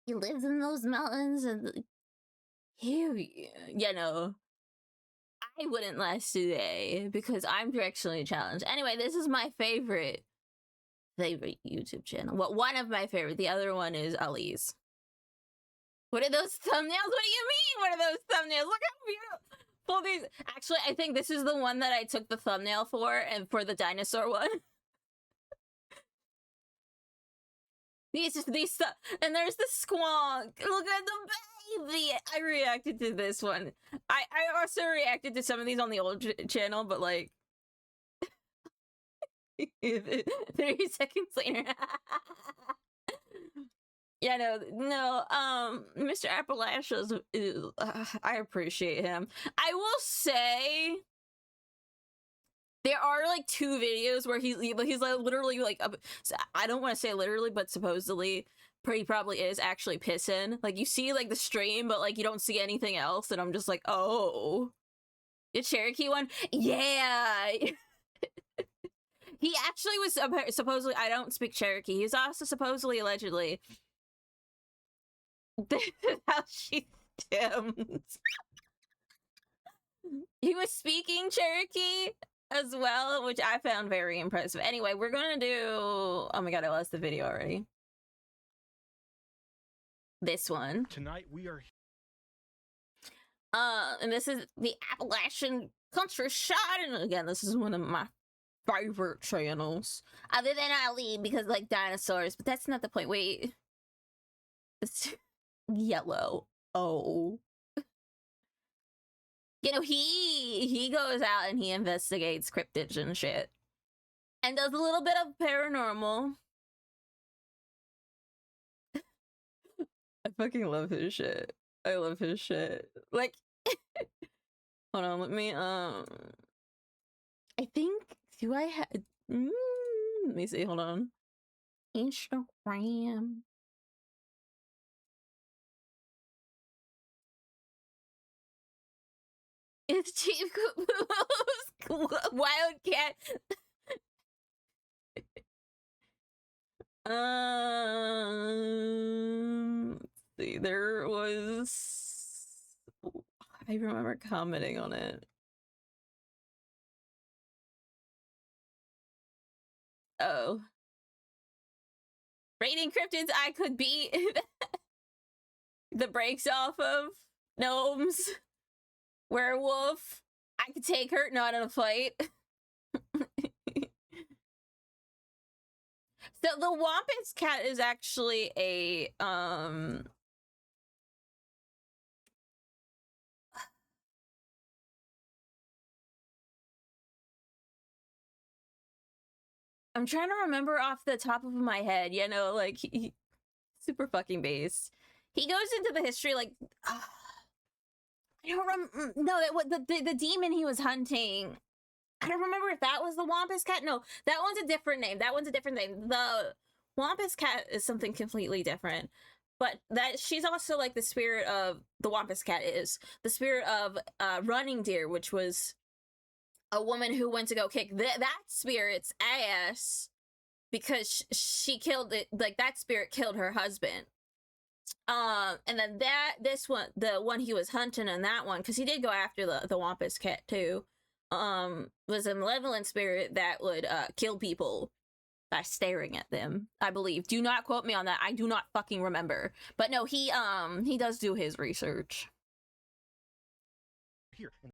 He lives in those mountains and you know, I wouldn't last today because I'm directionally challenged. Anyway, this is my favorite YouTube channel. Well, one of my favorite. The other one is Ali's. What are those thumbnails? What do you mean? What are those thumbnails? Look how beautiful these. Actually, I think this is the one that I took the thumbnail for, and for the dinosaur one. These stuff, and there's the squonk. Look at the baby. I reacted to this one. I also reacted to some of these on the old channel, but like 30 seconds later. Yeah, no, Mr. Appalachia's, I appreciate him. I will say, there are like 2 videos where he's like literally like, I don't want to say literally, but supposedly, he probably is actually pissing. Like, you see like the stream, but like you don't see anything else, and I'm just like, oh, the Cherokee one? Yeah! He actually was supposedly, I don't speak Cherokee, he's also supposedly, allegedly, this is how she stems. He was speaking Cherokee as well, which I found very impressive. Anyway, we're gonna do... Oh my god, I lost the video already. This one. Tonight we are... And this is the Appalachian Country Shot, and again, this is one of my favorite channels. Other than Ali, because like dinosaurs, but that's not the point. Wait. It's yellow. Oh. You know, he goes out and he investigates cryptids and shit. And does a little bit of paranormal. I fucking love his shit. I love his shit. Like, hold on, let me, I think, do I have, let me see, hold on. Instagram. It's Chief Caboose Wildcat. Let's see, there was... I remember commenting on it. Oh. Rating cryptids I could beat. The brakes off of. Gnomes. Werewolf. I could take her, not in a fight. So the Wampus cat is actually a, I'm trying to remember off the top of my head, you know, like, super fucking based. He goes into the history, like, I don't remember, no, the demon he was hunting, I don't remember if that was the Wampus cat. No, that one's a different name. That one's a different name. The Wampus cat is something completely different. But that she's also like the spirit of the Wampus cat is the spirit of Running Deer, which was a woman who went to go kick that spirit's ass because she killed it. Like that spirit killed her husband. And then this one, the one he was hunting, and that one, because he did go after the Wampus cat too. Was a malevolent spirit that would kill people by staring at them, I believe. Do not quote me on that. I do not fucking remember. But no, he does do his research. Here in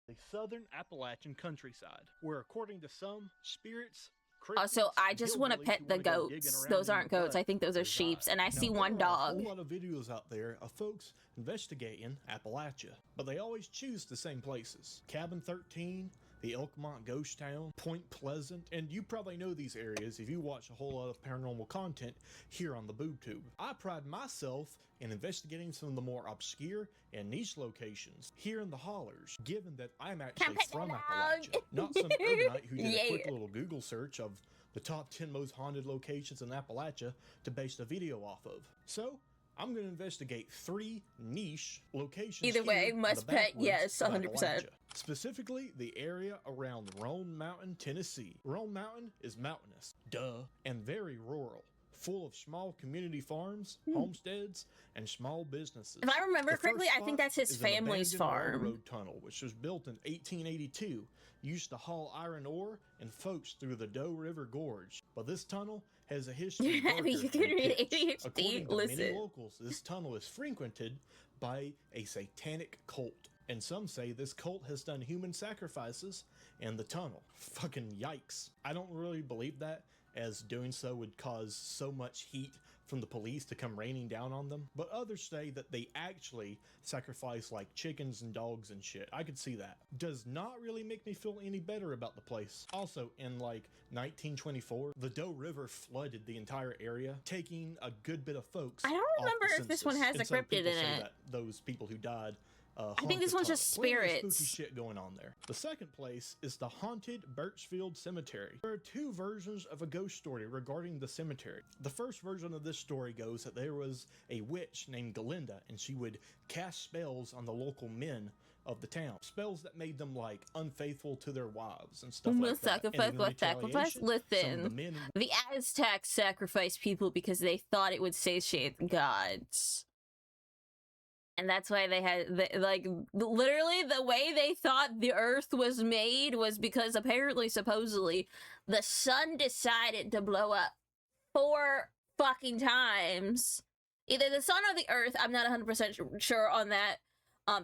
the southern Appalachian countryside, where according to some, spirits... Also, I just want to pet the goats. Those aren't goats. I think those are sheeps. And I see one dog. There are a whole lot of videos out there of folks investigating Appalachia, but they always choose the same places. Cabin 13, the Elkmont Ghost Town, Point Pleasant, and you probably know these areas if you watch a whole lot of paranormal content here on the BoobTube. I pride myself in investigating some of the more obscure and niche locations here in the hollers, given that I'm actually from Appalachia, not some urbanite who did a quick little Google search of the top 10 most haunted locations in Appalachia to base the video off of. So, I'm going to investigate 3 niche locations. Either way, must pet, yes, 100%. Specifically, the area around Roan Mountain, Tennessee. Roan Mountain is mountainous, duh, and very rural. full of small community farms, homesteads, and small businesses. If I remember The correctly, first I think spot that's his is an family's abandoned farm. railroad tunnel, which was built in 1882, used to haul iron ore and folks through the Doe River Gorge. But this tunnel has a history darker You can than read pitch. ADHD. According to Listen. many locals, this tunnel is frequented by a satanic cult. And some say this cult has done human sacrifices in the tunnel. Fucking yikes. I don't really believe that, as doing so would cause so much heat from the police to come raining down on them. But others say that they actually sacrifice like chickens and dogs and shit. I could see that. Does not really make me feel any better about the place. Also, in like 1924, the Doe River flooded the entire area, taking a good bit of folks. I don't off remember the if this one has census. a And so cryptid people in say it. that those people who died I think this one's just Plenty of spirits. spooky shit going on there. The second place is the haunted Birchfield Cemetery. There are two versions of a ghost story regarding the cemetery. The first version of this story goes that there was a witch named Galinda, and she would cast spells on the local men of the town. Spells that made them like unfaithful to their wives and stuff like that. And in Sacrifice. retaliation, some of the Listen, men the Aztecs sacrificed people because they thought it would satiate the gods. And that's why they had, literally the way they thought the earth was made was because apparently, supposedly, the sun decided to blow up 4 fucking times. Either the sun or the earth, I'm not 100% sure on that,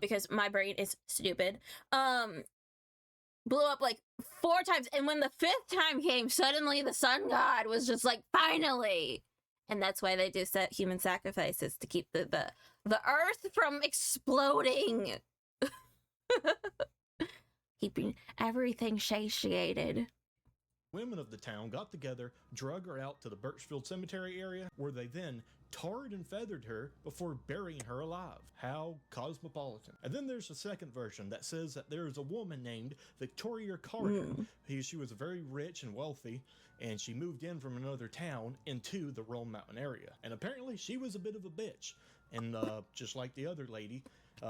because my brain is stupid. Blew up like 4 times, and when the 5th time came, suddenly the sun god was just like, finally! And that's why they do set human sacrifices, to keep the earth from exploding. Keeping everything satiated. women of the town got together, drug her out to the Birchfield Cemetery area, where they then tarred and feathered her before burying her alive. How cosmopolitan. And then there's a second version that says that there is a woman named Victoria Carter. She was very rich and wealthy, and she moved in from another town into the Rome Mountain area. And apparently she was a bit of a bitch. And just like the other lady,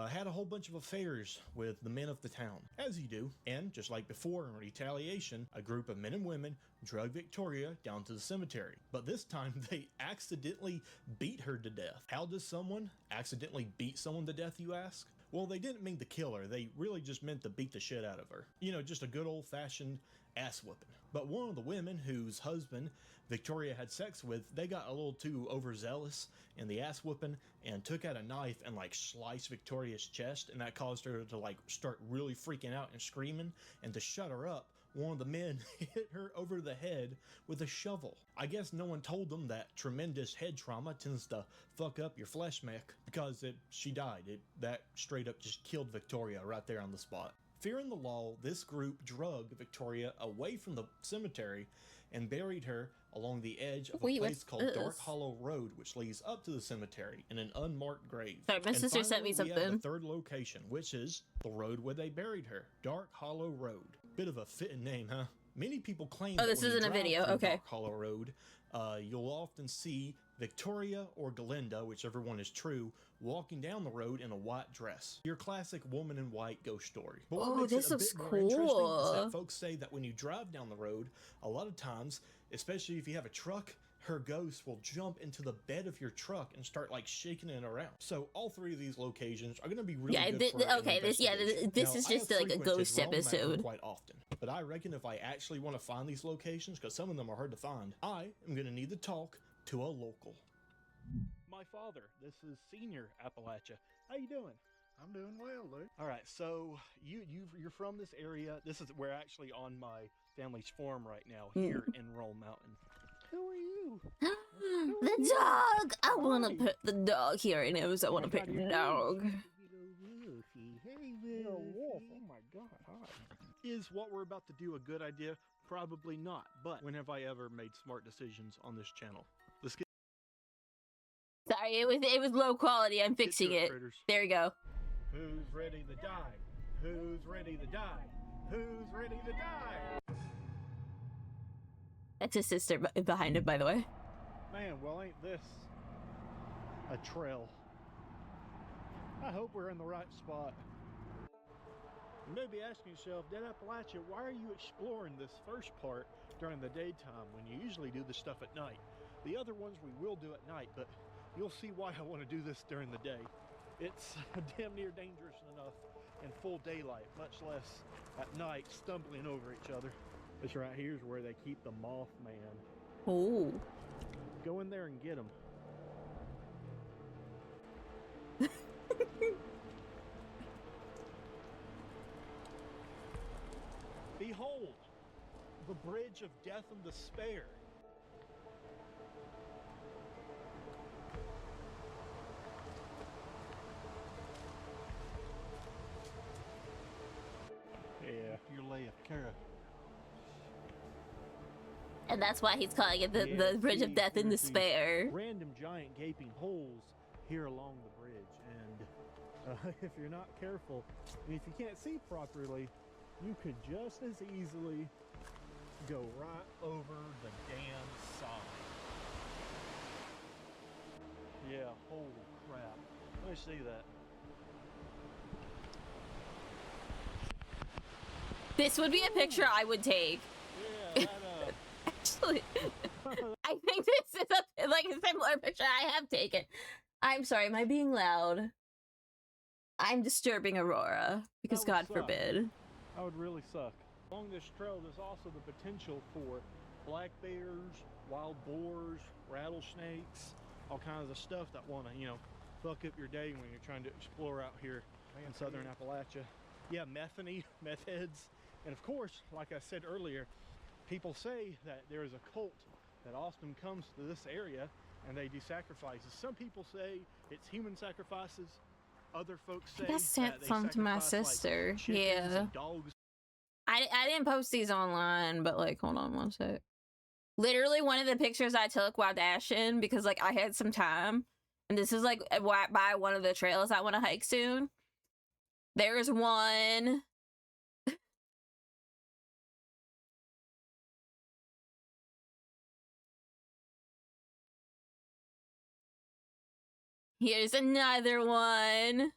had a whole bunch of affairs with the men of the town, as you do. And just like before, in retaliation, a group of men and women drug Victoria down to the cemetery. But this time they accidentally beat her to death. How does someone accidentally beat someone to death, you ask? Well, they didn't mean to kill her. They really just meant to beat the shit out of her. You know, just a good old-fashioned ass whooping. But one of the women whose husband Victoria had sex with, they got a little too overzealous in the ass whooping and took out a knife and like sliced Victoria's chest, and that caused her to like start really freaking out and screaming. And to shut her up, one of the men hit her over the head with a shovel. I guess no one told them that tremendous head trauma tends to fuck up your flesh mech, because she died. That straight up just killed Victoria right there on the spot. Fearing the law, this group drugged Victoria away from the cemetery and buried her along the edge of a place called Dark Hollow Road, which leads up to the cemetery in an unmarked grave. Sorry, my sister sent me something. We have the third location, which is the road where they buried her, Dark Hollow Road. Bit of a fitting name, huh? Many people claim that this when you isn't a drive video, through okay. Dark Hollow Road, you'll often see Victoria or Galinda, whichever one is true, walking down the road in a white dress. Your classic woman in white ghost story. But what makes this it a looks bit more interesting is cool. that folks say that when you drive down the road, a lot of times, especially if you have a truck, her ghost will jump into the bed of your truck and start like shaking it around. So all 3 of these locations are going to be really good for an investigation. This Now, is I just have like a frequented ghost Rome Mountain episode. quite often, but I reckon if I actually want to find these locations, because some of them are hard to find, I am going to need to talk to a local. My father, this is Senior Appalachia. How you doing? I'm doing well, Luke. All right, so you're from this area. We're actually on my family's farm right now here in Rome Mountain. Who are you? The dog! I want to pet the dog. Here it is. I want to pet the dog. You're a wolf. Oh my God! Hi. Is what we're about to do a good idea? Probably not. But when have I ever made smart decisions on this channel? Let's get. Sorry, it was low quality. I'm fixing to it. critters. There you go. Who's ready to die? Who's ready to die? Who's ready to die? That's his sister behind him, by the way. Man, well, ain't this a trail? I hope we're in the right spot. You may be asking yourself, Dead Appalachia, why are you exploring this first part during the daytime when you usually do this stuff at night? The other ones we will do at night, but you'll see why I want to do this during the day. It's damn near dangerous enough in full daylight, much less at night stumbling over each other. This right here is where they keep the Mothman. Oh. Go in there and get him. Behold, the bridge of death and despair. Yeah, your lay of Kara. And that's why he's calling it the Bridge of Death and Despair. Random giant gaping holes here along the bridge, and if you're not careful, and if you can't see properly, you could just as easily go right over the damn side. Yeah, holy crap. Let me see that. This would be a picture I would take. Yeah, that, Actually, I think this is a similar picture I have taken. I'm sorry, am I being loud? I'm disturbing Aurora, because That would God suck. forbid. That would really suck. Along this trail, there's also the potential for black bears, wild boars, rattlesnakes, all kinds of stuff that want to, fuck up your day when you're trying to explore out here in southern Appalachia. Yeah, meth heads. And of course, like I said earlier, people say that there is a cult that often comes to this area and they do sacrifices. Some people say it's human sacrifices. Other folks say I guess sent that they some to my sacrifice, sister. like, chickens Yeah. and dogs. I didn't post these online, but hold on one sec. Literally one of the pictures I took while dashing, because I had some time, and this is by one of the trails I want to hike soon. There's one. Here's another one.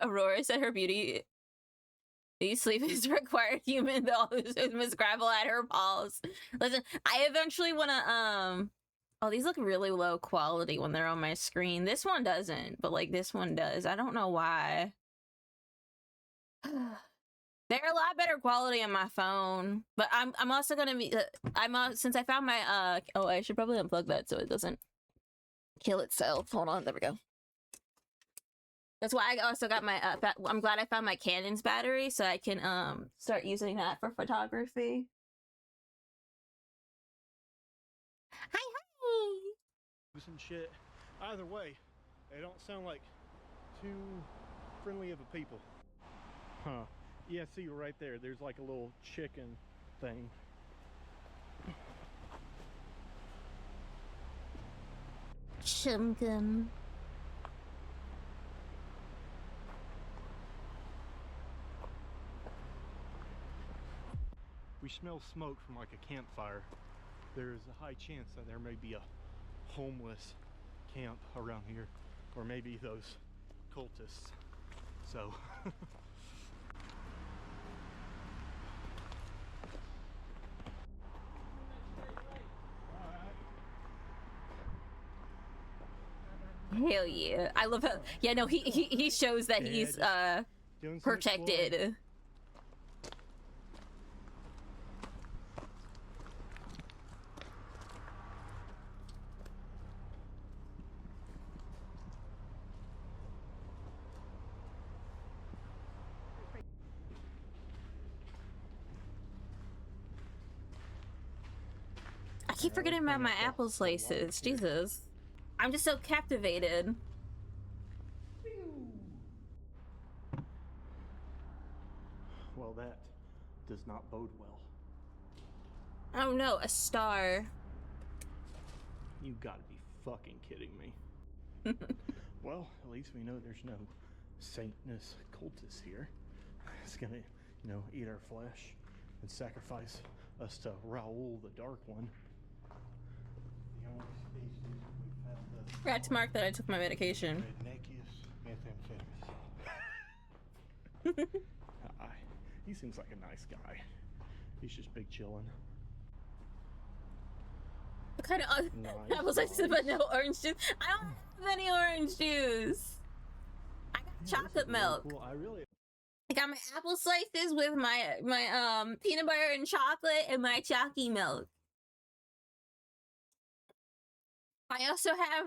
Aurora said her beauty sleep is required human must gravel at her paws. Listen, I eventually want to oh, these look really low quality when they're on my screen. This one doesn't, but this one does. I don't know why. They're a lot better quality on my phone, but I'm also gonna be since I found my oh, I should probably unplug that so it doesn't kill itself. Hold on, there we go. That's why I also got my I'm glad I found my Canon's battery so I can start using that for photography. Hi. And shit. Either way, they don't sound like too friendly of a people. Huh. Yeah, see right there. There's like a little chicken thing. Shumkum. We smell smoke from like a campfire. There's a high chance that there may be a homeless camp around here, or maybe those cultists. So Hell yeah. I love how yeah, no, he shows that he's doing some exploring. protected. I keep forgetting about my apple slices. Jesus. I'm just so captivated. Well, that does not bode well. Oh no, a star. You gotta be fucking kidding me. Well, at least we know there's no Satanist cultists here. It's gonna, eat our flesh and sacrifice us to Raoul the Dark One. The only species we've had Forgot to mark that I took my medication. Redneckius methamphetamines. He seems like a nice guy. He's just big chilling. What kind of Nice, apples I said, but no orange juice? I don't have any orange juice. I got Yeah, chocolate milk. Cool. I got my apple slices with my peanut butter and chocolate and my chalky milk. I also have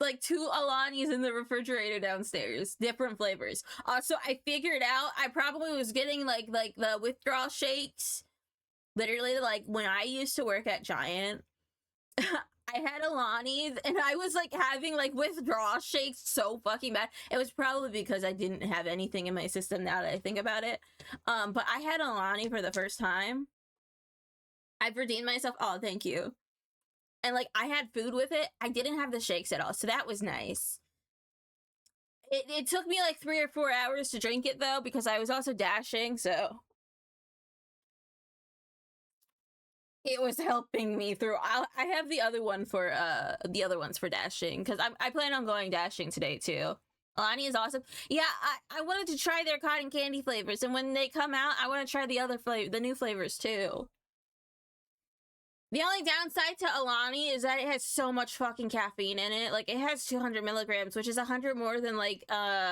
like 2 Alanis in the refrigerator downstairs, different flavors. Also, I figured out I probably was getting like the withdrawal shakes. Literally, like when I used to work at Giant, I had Alani's and I was like having like withdrawal shakes so fucking bad. It was probably because I didn't have anything in my system now that I think about it. But I had Alani for the first time. I've redeemed myself. Oh, thank you. And like I had food with it. I didn't have the shakes at all, so that was nice. It took me like 3 or 4 hours to drink it though, because I was also dashing, so it was helping me through. I have the other one for the other ones for dashing, because I plan on going dashing today too. Alani is awesome. Yeah, I wanted to try their cotton candy flavors, and when they come out, I want to try the new flavors too. The only downside to Alani is that it has so much fucking caffeine in it. Like, it has 200 milligrams, which is 100 more than, like,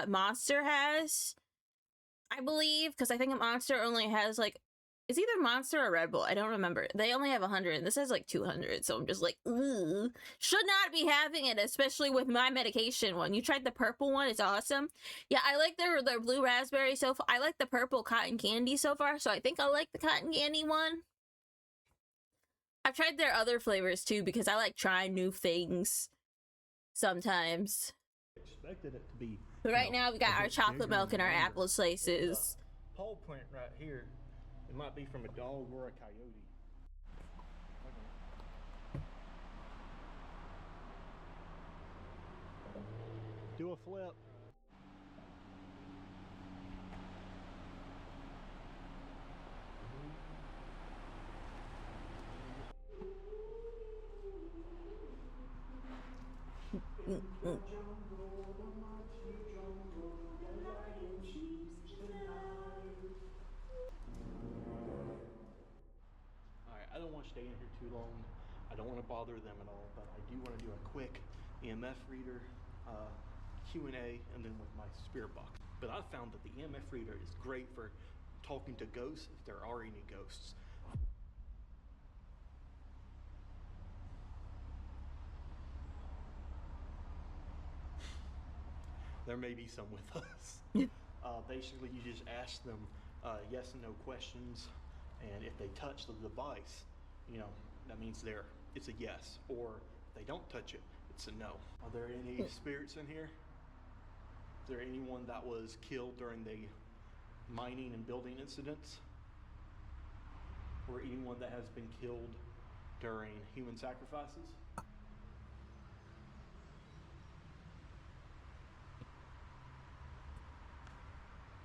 Monster has, I believe. Because I think a Monster only has, like, it's either Monster or Red Bull. I don't remember. They only have 100, and this has, like, 200. So I'm just like, ugh. Should not be having it, especially with my medication one. You tried the purple one. It's awesome. Yeah, I like their blue raspberry so far. I like the purple cotton candy so far, so I think I'll like the cotton candy one. I've tried their other flavors too because I like trying new things sometimes. Expected it to be. But right now we got our chocolate milk and our apple slices. Pole print right here. It might be from a dog or a coyote. Do a flip. Alright, I don't want to stay in here too long. I don't want to bother them at all, but I do want to do a quick EMF reader, Q&A, and then with my spirit box. But I found that the EMF reader is great for talking to ghosts if there are any ghosts. There may be some with us. Basically, you just ask them yes and no questions, and if they touch the device, you know, that means it's a yes. Or if they don't touch it, it's a no. Are there any spirits in here? Is there anyone that was killed during the mining and building incidents? Or anyone that has been killed during human sacrifices?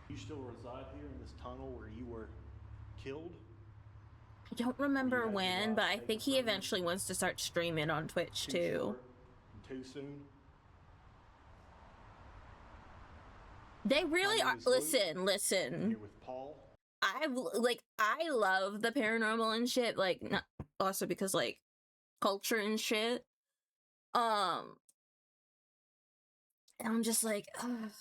You still reside here in this tunnel where you were killed? I don't remember when, but I think he eventually wants to start streaming on Twitch too. Too soon? They really are. Listen. Here with Paul. I love the paranormal and shit. Like, not also because like culture and shit. And I'm just like, ugh.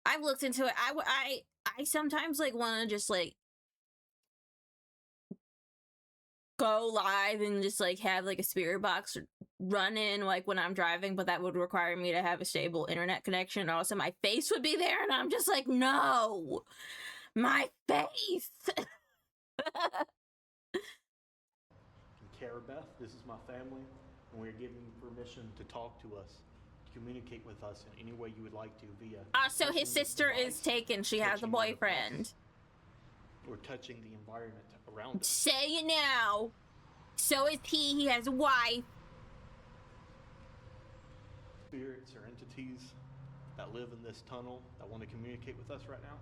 I've looked into it. I sometimes like want to just like go live and just like have like a spirit box run in like when I'm driving, but that would require me to have a stable internet connection. Also, my face would be there, and I'm just like, no, my face. Carabeth, this is my family, and we're giving you permission to talk to us, to communicate with us in any way you would like to via. So his sister is taken. She has a boyfriend. Or touching the environment around us. Say it now. So is he. He has a wife. Spirits or entities that live in this tunnel that want to communicate with us right now?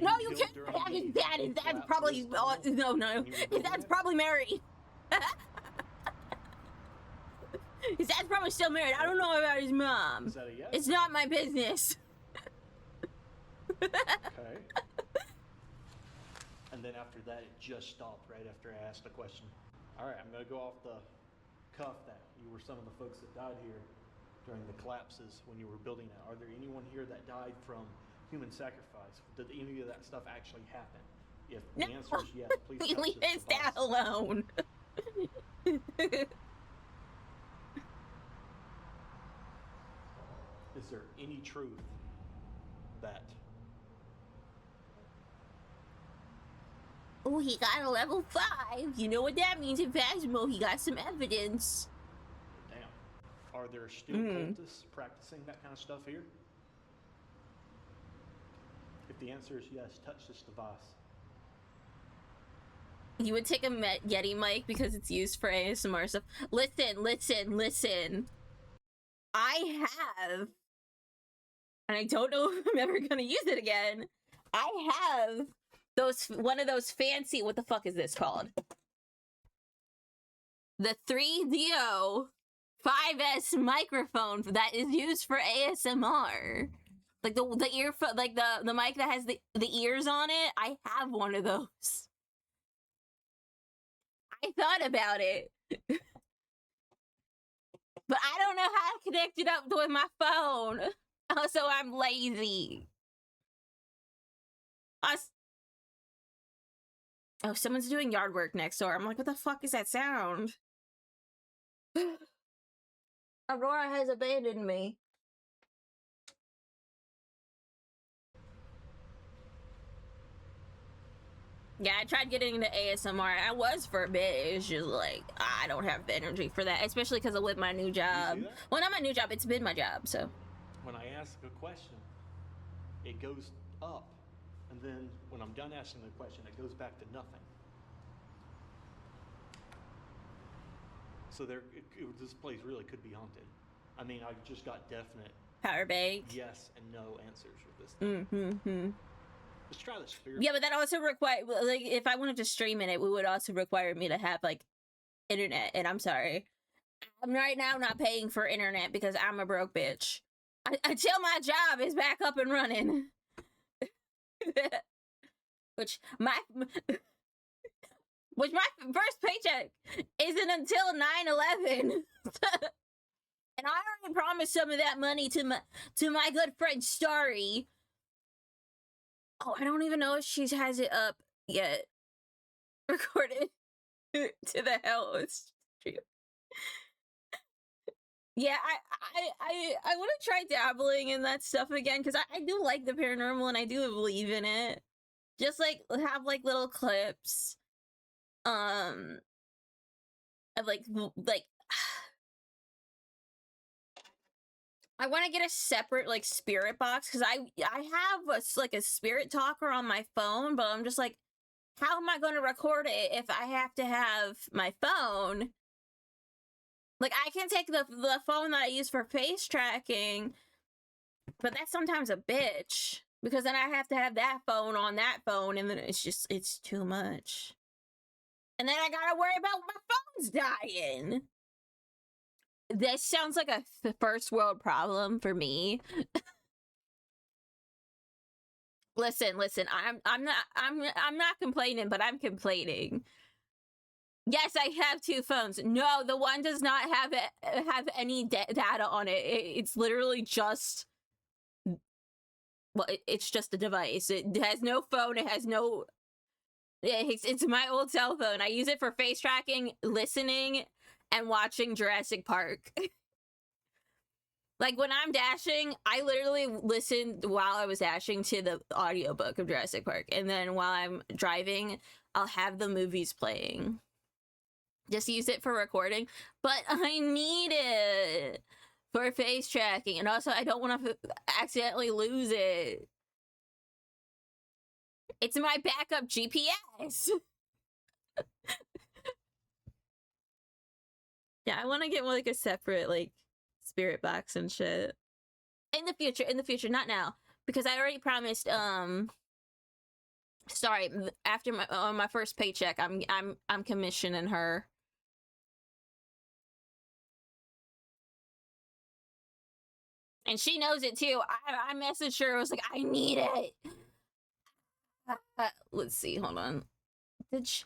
No, you can't have his dad. His dad's probably no. His dad's probably married. His dad's probably still married. I don't know about his mom. Is that a yes? It's not my business. Okay. And then after that, it just stopped right after I asked the question. All right, I'm going to go off the cuff that you were some of the folks that died here during the collapses when you were building it. Are there anyone here that died from human sacrifice? Did any of that stuff actually happen? If the answer is yes, please touch Leave this his dad device. alone. Is there any truth that Oh, he got a level 5. You know what that means in Phasmo? He got some evidence. damn, are there still cultists practicing that kind of stuff here? If the answer is yes, touch this device. You would take a Yeti mic because it's used for ASMR stuff. Listen. I have, and I don't know if I'm ever gonna use it again. I have one of those fancy, what the fuck is this called? The 3DO 5S microphone that is used for ASMR. Like the earphone, like the mic that has the ears on it. I have one of those. I thought about it. But I don't know how to connect it up with my phone. Also, I'm lazy. Oh, someone's doing yard work next door. I'm like, what the fuck is that sound? Aurora has abandoned me. Yeah, I tried getting into ASMR. I was for a bit. It's just like, I don't have the energy for that, especially because with my new job. Well, not my new job, it's been my job, so. When I ask a question, it goes up. And then when I'm done asking the question, it goes back to nothing. So this place really could be haunted. I mean, I just got definite Power bank. yes and no answers with this thing. Let's try the spirit. Yeah, but that also require, like, if I wanted to stream in it, would also require me to have, like, internet. And I'm sorry. I'm right now not paying for internet because I'm a broke bitch. Until my job is back up and running. Which my first paycheck isn't until 9/11. And I already promised some of that money to my good friend Starry. Oh, I don't even know if she has it up yet. Recorded to the house. Yeah, I want to try dabbling in that stuff again because I do like the paranormal and I do believe in it. Just like have like little clips, of like I want to get a separate like spirit box because I have like a spirit talker on my phone, but I'm just like, how am I going to record it if I have to have my phone? Like, I can take the phone that I use for face tracking, but that's sometimes a bitch because then I have to have that phone on that phone, and then it's too much. And then I gotta worry about my phone's dying. This sounds like a first world problem for me. Listen, I'm not complaining, but I'm complaining. Yes, I have 2 phones. No, the one does not have any data on it. It's literally just, well, it's just a device. It has no phone. It has no. It's my old cell phone. I use it for face tracking, listening, and watching Jurassic Park. Like, when I'm dashing, I literally listened while I was dashing to the audiobook of Jurassic Park. And then while I'm driving, I'll have the movies playing. Just use it for recording. But I need it for face tracking. And also, I don't want to accidentally lose it. It's my backup GPS. Yeah, I want to get like a separate like spirit box and shit. In the future, not now. Because I already promised Sorry, after my on my first paycheck, I'm commissioning her. And she knows it too. I messaged her. I was like, I need it. Let's see. Hold on. Did she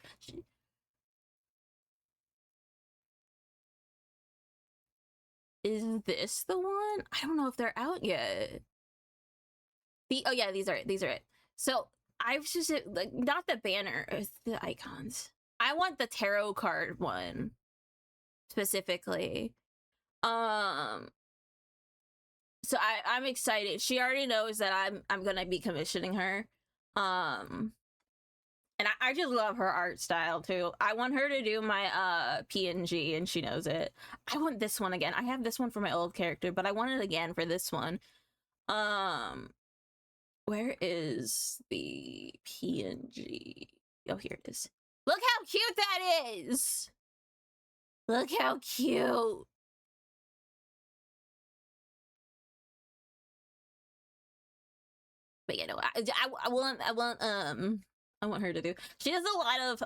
is this the one? I don't know if they're out yet. Oh yeah, these are it. So I've just like not the banner, it's the icons. I want the tarot card one specifically. So I'm excited. She already knows that I'm gonna be commissioning her. And I just love her art style too. I want her to do my PNG, and she knows it. I want this one again. I have this one for my old character, but I want it again for this one. Where is the PNG? Oh, here it is. Look how cute that is! Look how cute! But you know, I want her to do. She does a lot of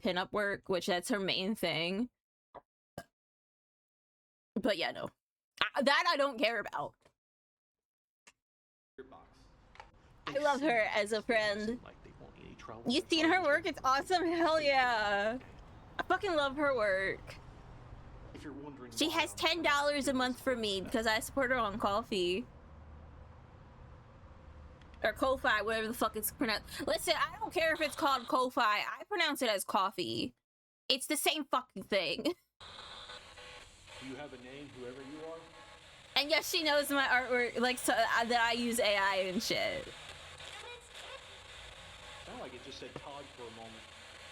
pinup work, which that's her main thing. But yeah, no, that I don't care about. I love her as a friend. You seen her work? It's awesome. Hell yeah! I fucking love her work. If you're wondering, She has $10 a month for me because I support her on Ko-fi. Or Ko-fi, whatever the fuck it's pronounced. Listen, I don't care if it's called Ko-fi. I pronounce it as coffee. It's the same fucking thing. Do you have a name, whoever you are? And yes, she knows my artwork, like, so, that I use AI and shit. Sound like it just said Todd for a moment.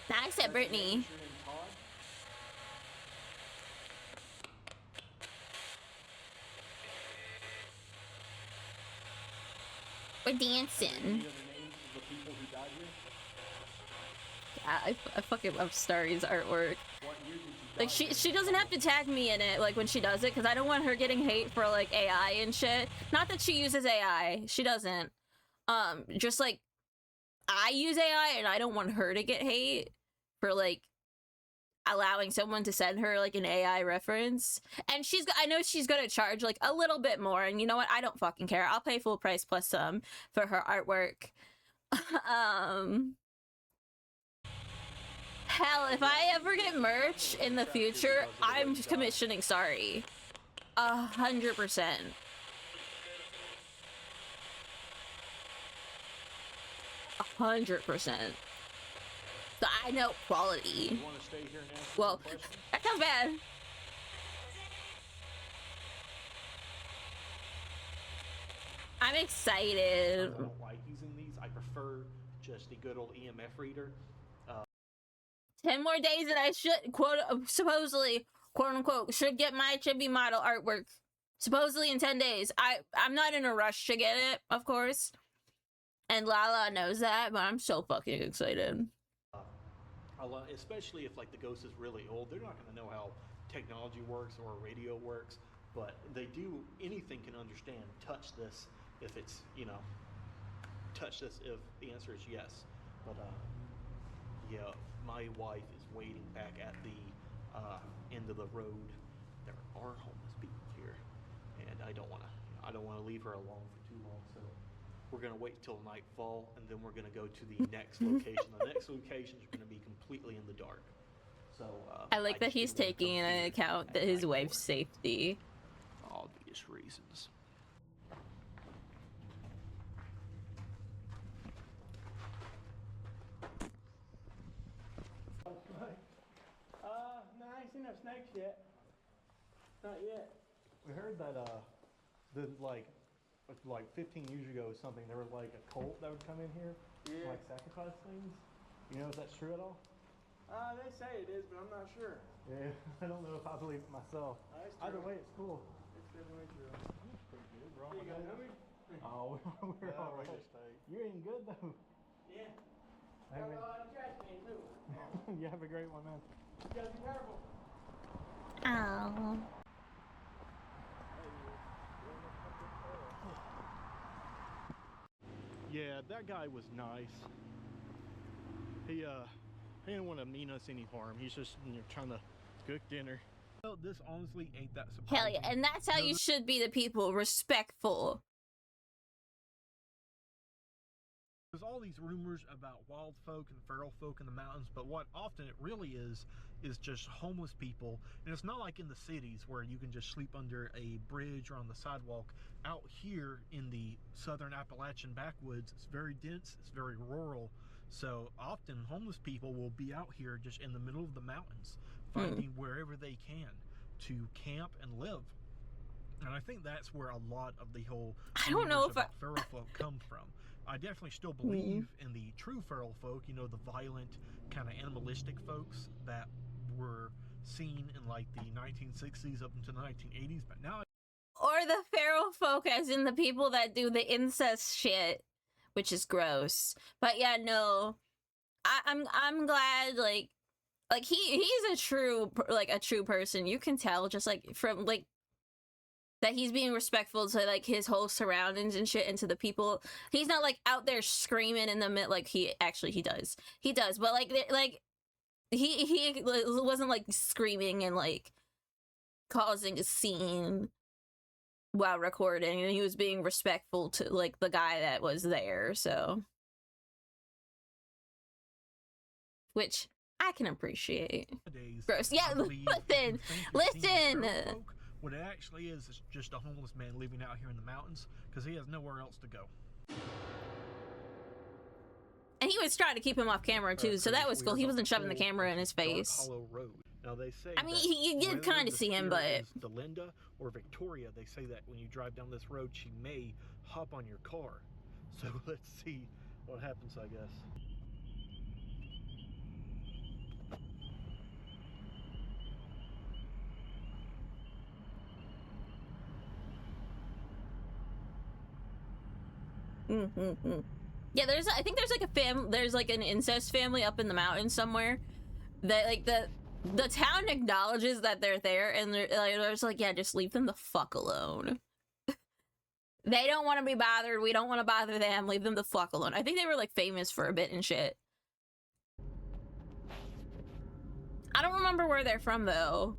Nah, I said Brittany. Is your name Todd? We're dancing. Do you have the names of the people who died here? Yeah, I fucking love Starry's artwork. What year did you Like, she doesn't have to tag me in it, like, when she does it, because I don't want her getting hate for, like, AI and shit. Not that she uses AI. She doesn't. Just, like, I use AI, and I don't want her to get hate for, like, allowing someone to send her, like, an AI reference. And I know she's gonna charge, like, a little bit more, and you know what? I don't fucking care. I'll pay full price plus some for her artwork. Hell, if I ever get merch in the future, I'm commissioning Sorry. 100%. 100%. So I know quality. You want to stay here and answer Well, some questions? that's not bad. I'm excited. I don't like using these. I prefer just the good old EMF reader. 10 more days and I should, supposedly, quote unquote, should get my chibi model artwork. Supposedly in 10 days. I'm not in a rush to get it, of course. And Lala knows that, but I'm so fucking excited. Especially if like the ghost is really old, they're not going to know how technology works or radio works, but they do, anything can understand touch this if it's, you know, touch this if the answer is yes. But yeah, my wife is waiting back at the end of the road. There are homeless people here, and I don't want to leave her alone for too long, so we're going to wait till nightfall, and then we're going to go to the next location. The next location is going to be completely in the dark. So I like that he's taking into account that his wife's safety. For obvious reasons. No, I ain't seen no snakes yet. Not yet. We heard that like 15 years ago or something, there was like a cult that would come in here, Yeah. like sacrifice things. You know if that's true at all? They say it is, but I'm not sure. Yeah, I don't know if I believe it myself. It's Either true. way, it's cool. It's definitely true. That's pretty good. We're You got nummy? Oh, we're all right. You're eating good though. Yeah. I Got mean, a lot of trash can too. you have a great one, man. You gotta be careful. Oh. Yeah, that guy was nice. He didn't want to mean us any harm. He's just, you know, trying to cook dinner. Well, this honestly ain't that surprising. Hell yeah, and that's how you should be to people, respectful. There's all these rumors about wild folk and feral folk in the mountains, but what often it really is just homeless people. And it's not like in the cities where you can just sleep under a bridge or on the sidewalk. Out here in the southern Appalachian backwoods, it's very dense, it's very rural. So often homeless people will be out here just in the middle of the mountains, finding wherever they can to camp and live. And I think that's where a lot of the whole feral folk come from. I definitely still believe in the true feral folk, you know, the violent, kind of animalistic folks that were seen in like the 1960s up into the 1980s, but now... Or the feral folk as in the people that do the incest shit, which is gross. But yeah, no, I'm glad, like he's a true person. You can tell just like from like that he's being respectful to like his whole surroundings and shit, and to the people. He's not like out there screaming in the mid, like he does, but like he wasn't like screaming and like causing a scene while recording, and he was being respectful to like the guy that was there, so, which I can appreciate. Gross. Yeah, listen. What it actually is just a homeless man living out here in the mountains because he has nowhere else to go. And he was trying to keep him off camera too, so that was cool. He wasn't shoving the camera in his face. Hollow Road. Now they say, I mean, you did kind of see him, but Delinda or Victoria, they say that when you drive down this road, she may hop on your car. So let's see what happens, I guess. Yeah, I think there's like there's like an incest family up in the mountains somewhere that like the town acknowledges that they're there, and they're just like, yeah, just leave them the fuck alone. They don't want to be bothered, we don't want to bother them, leave them the fuck alone. I think they were like famous for a bit and shit. I don't remember where they're from though.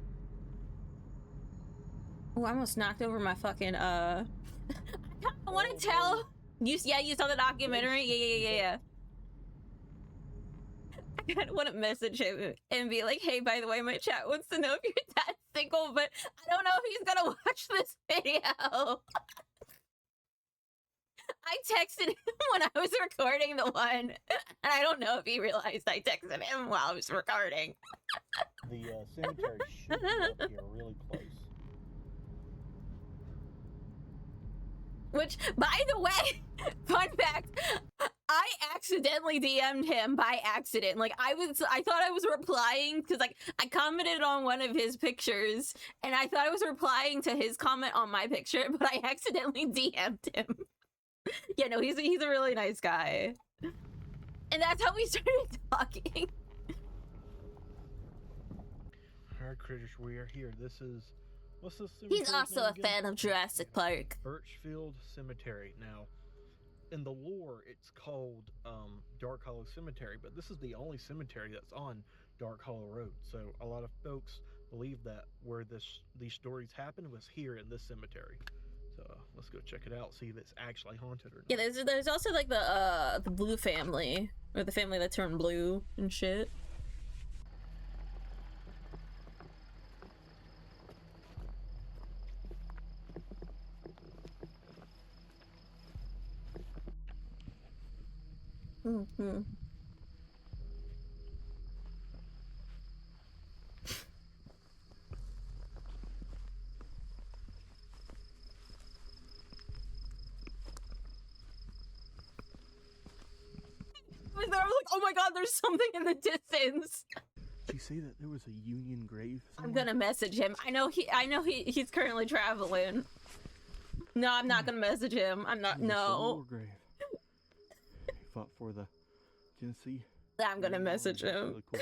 Oh, I almost knocked over my fucking I want to tell you saw the documentary. Yeah. I kind of want to message him and be like, hey, by the way, my chat wants to know if your dad's single, but I don't know if he's gonna watch this video. I texted him when I was recording the one, and I don't know if he realized I texted him while I was recording. The cemetery should be up here really close. Which, by the way, fun fact, I accidentally DM'd him by accident. Like, I thought I was replying, because, like, I commented on one of his pictures, and I thought I was replying to his comment on my picture, but I accidentally DM'd him. Yeah, no, he's a really nice guy. And that's how we started talking. Alright, critters, we are here. This is... what's this? He's also a fan of Jurassic Park. Birchfield Cemetery. Now, in the lore, it's called Dark Hollow Cemetery, but this is the only cemetery that's on Dark Hollow Road. So a lot of folks believe that where these stories happened was here in this cemetery. So let's go check it out, see if it's actually haunted or not. Yeah, there's also like the Blue family, or the family that turned blue and shit. I was like, oh my god, there's something in the distance. Did you see that there was a Union grave somewhere? I'm gonna message him. I know he's currently traveling. No, I'm not gonna message him. I'm not. No. Grave. He fought for the Tennessee. I'm gonna message him. Really cool.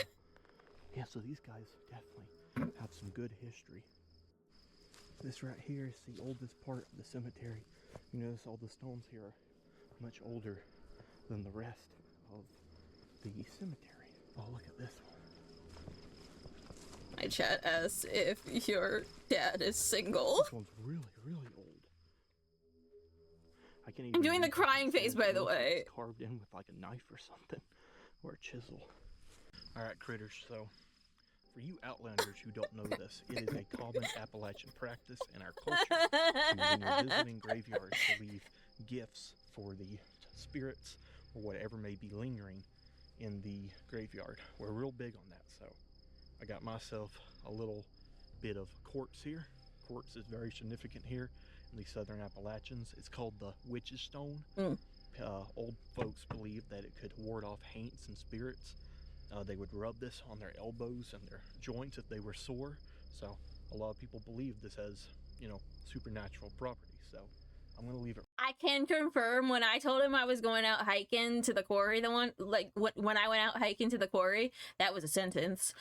Yeah, so these guys definitely have some good history. This right here is the oldest part of the cemetery. You notice all the stones here are much older than the rest of the cemetery. My chat asks if your dad is single. This one's really, really old. I can't even. I'm doing the read what crying it face, says. by It the looks like way. it's carved in with like a knife or something, or a chisel. All right, critters. So, for you Outlanders who don't know this, it is a common Appalachian practice in our culture to, when you're visiting graveyards, to leave gifts for the spirits or whatever may be lingering in the graveyard. We're real big on that, so I got myself a little bit of quartz here. Quartz is very significant here in the southern Appalachians. It's called the witch's stone. Old folks believed that it could ward off haints and spirits. They would rub this on their elbows and their joints if they were sore. So a lot of people believe this has, you know, supernatural properties. So I'm gonna leave it. I can confirm, when I told him I was going out hiking to the quarry, when I went out hiking to the quarry, that was a sentence.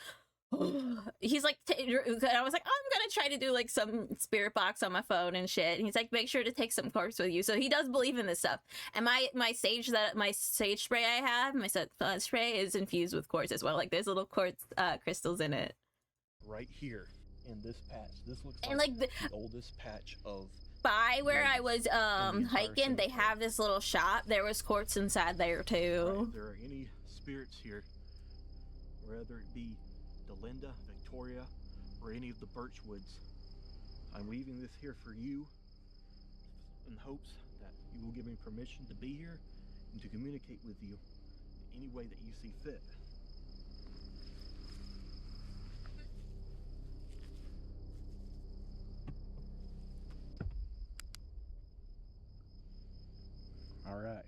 He's like, I was like, I'm gonna try to do like some spirit box on my phone and shit. And he's like, make sure to take some quartz with you. So he does believe in this stuff. And my sage spray I have, my spray is infused with quartz as well. Like there's little quartz crystals in it. Right here in this patch. This looks And like like the oldest patch of. by where I was entire hiking, they cemetery. have this little shop. There was quartz inside there too. Right, if there are any spirits here, whether it be Delinda, Victoria, or any of the Birchwoods, I'm leaving this here for you in hopes that you will give me permission to be here and to communicate with you in any way that you see fit. All right.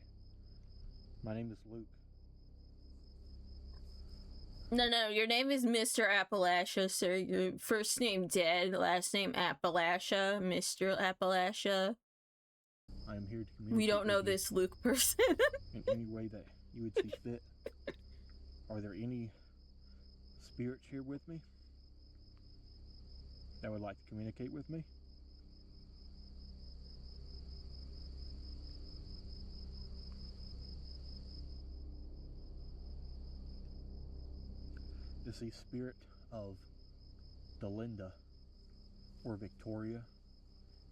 My name is Luke. No, your name is Mr. Appalachia, sir. Your first name Dead, last name Appalachia, Mr. Appalachia. I am here to communicate. We don't know with you this Luke person. in any way that you would see fit. Are there any spirits here with me that would like to communicate with me? Is the spirit of Delinda or Victoria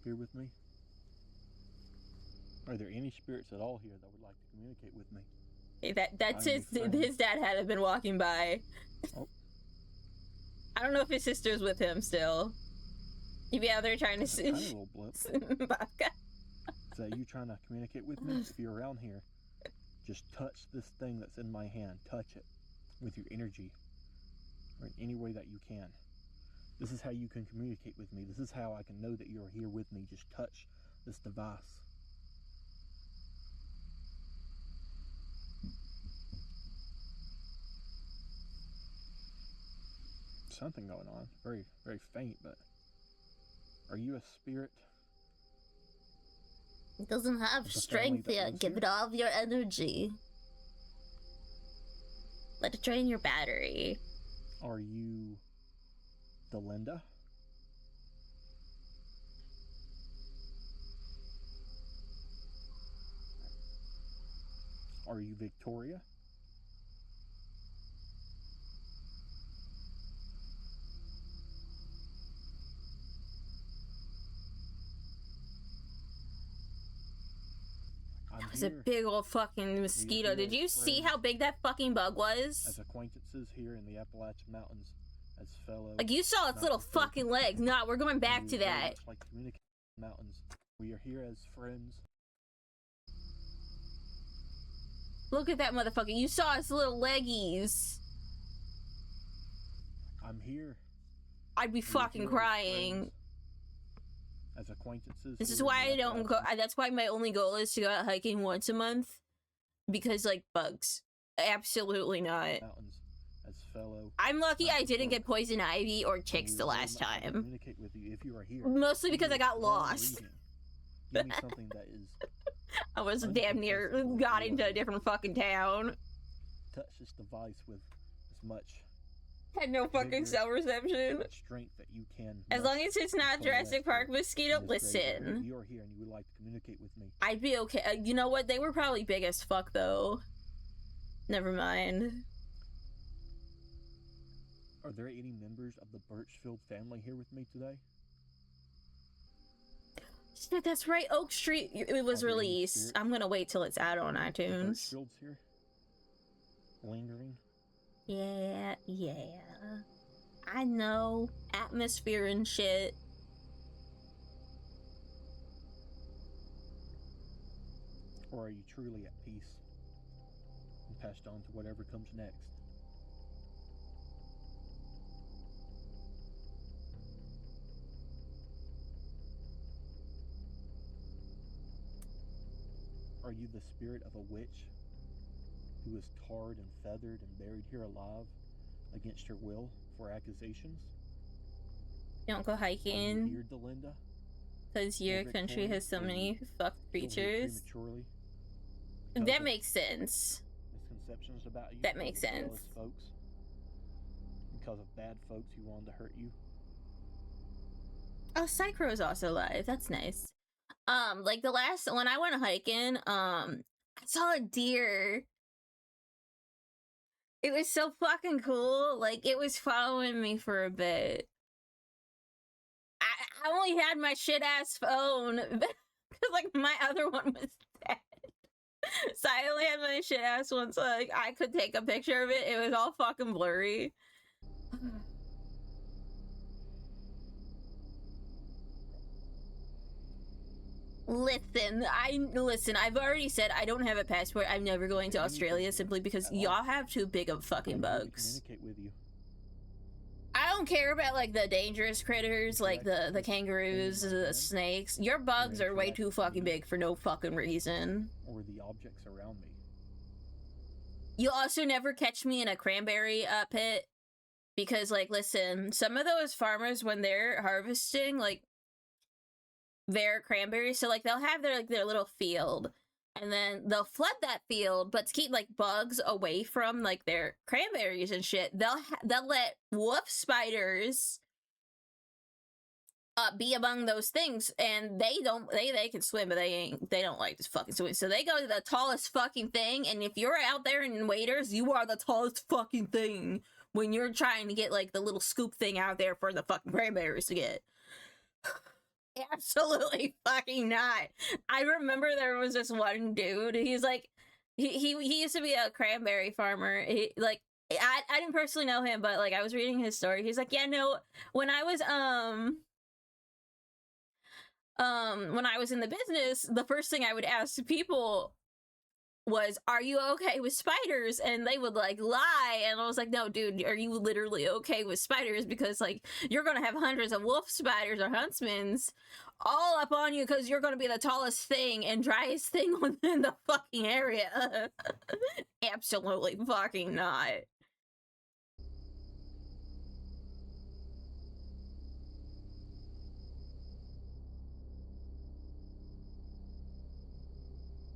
here with me? Are there any spirits at all here that would like to communicate with me? That's I'm his dad had been walking by. Oh. I don't know if his sister's with him still. He'd be out there trying to see. Tiny little blip. Is that you trying to communicate with me? If you're around here, just touch this thing that's in my hand. Touch it with your energy, or in any way that you can. This is how you can communicate with me. This is how I can know that you're here with me. Just touch this device. Something going on. Very, very faint, but are you a spirit? It doesn't have The family strength that yet. lives Give here? it all of your energy. Let it drain your battery. Are you Delinda? Are you Victoria? That was a big old fucking mosquito. Did you see how big that fucking bug As was? acquaintances here in the Appalachian Mountains, as fellow. Like, you saw its little mountain folk, fucking legs. Nah, we're going back we to very that. much like to communicate with the mountains. We are here as friends. Look at that motherfucker. You saw its little leggies. I'm here. I'd be We are fucking here as crying. friends, as acquaintances. This here is in why the I don't go. Appalachians. That's why my only goal is to go out hiking once a month. Because, like, bugs. Absolutely not. Mountains, as fellow. I'm lucky I mountain didn't get folk. poison ivy or And ticks we the would very last much like to time. Communicate with you if you are here. Mostly Give because me I a got strong lost. reading. Give me something that is I was damn near uncontestable. got You into are- a different fucking town. touch this device with as much Had no fucking vigor, cell reception. strength that you can. As long as it's not muster Jurassic Park in this mosquito, graveyard. listen. You are here and you would like to communicate with me. I'd be okay. You know what? They were probably big as fuck, though. Never mind. Are there any members of the Birchfield family here with me today? Shit, that's right. Oak Street. It was Are there any released. spirits? I'm gonna wait till it's out on The iTunes. Birchfields here? Lingering? Yeah. I know. Atmosphere and shit. Or are you truly at peace and passed on to whatever comes next? Are you the spirit of a witch who was tarred and feathered and buried here alive against your will for accusations? Don't go Are you hiking here, Delinda? because your Everett country Corey, has so were many you fucked killed here creatures. prematurely That because of makes sense. misconceptions about you? That because makes of jealous sense. folks? Because of bad folks who wanted to hurt you? Oh, Psychro's also live. That's nice. Like when I went hiking, I saw a deer. It was so fucking cool. Like, it was following me for a bit. I only had my shit ass phone because like my other one was dead. So I only had my shit ass one, so like I could take a picture of it. It was all fucking blurry. Listen, I've already said I don't have a passport. I'm never going to Australia simply because y'all have too big of fucking bugs. Communicate with you. I don't care about like the dangerous critters, like the kangaroos, the snakes. Your bugs are way too fucking big for no fucking reason. Or the objects around me. You'll also never catch me in a cranberry pit because, like, listen, some of those farmers when they're harvesting like their cranberries, so like they'll have their little field, and then they'll flood that field, but to keep like bugs away from like their cranberries and shit, they'll let wolf spiders be among those things, and they can swim, but they don't like to fucking swim, so they go to the tallest fucking thing, and if you're out there in waders, you are the tallest fucking thing when you're trying to get like the little scoop thing out there for the fucking cranberries to get. Absolutely fucking not. I remember there was this one dude. He's like, he used to be a cranberry farmer. He like, I didn't personally know him, but like I was reading his story. He's like, yeah, no, when I was in the business, the first thing I would ask people was, are you okay with spiders? And they would like lie, and I was like, no dude, are you literally okay with spiders? Because like you're gonna have hundreds of wolf spiders or huntsmans all up on you because you're gonna be the tallest thing and driest thing within the fucking area. Absolutely fucking not.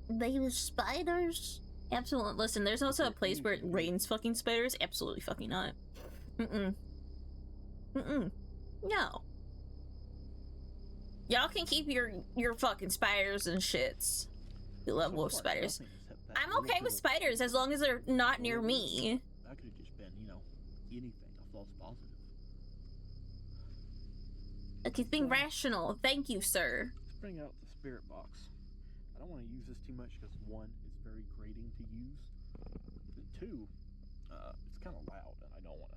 They were spiders? Absolutely. Listen, there's also a place where it rains fucking spiders. Absolutely fucking not. No. Y'all can keep your fucking spiders and shits. You love wolf spiders. I'm okay with spiders as long as they're not near me. That could have just been, anything, a false positive. Like, he's being rational. Thank you, sir. Let's bring out the spirit box. I don't want to use this too much because one, it's very grating to use. And two, it's kind of loud and I don't want to,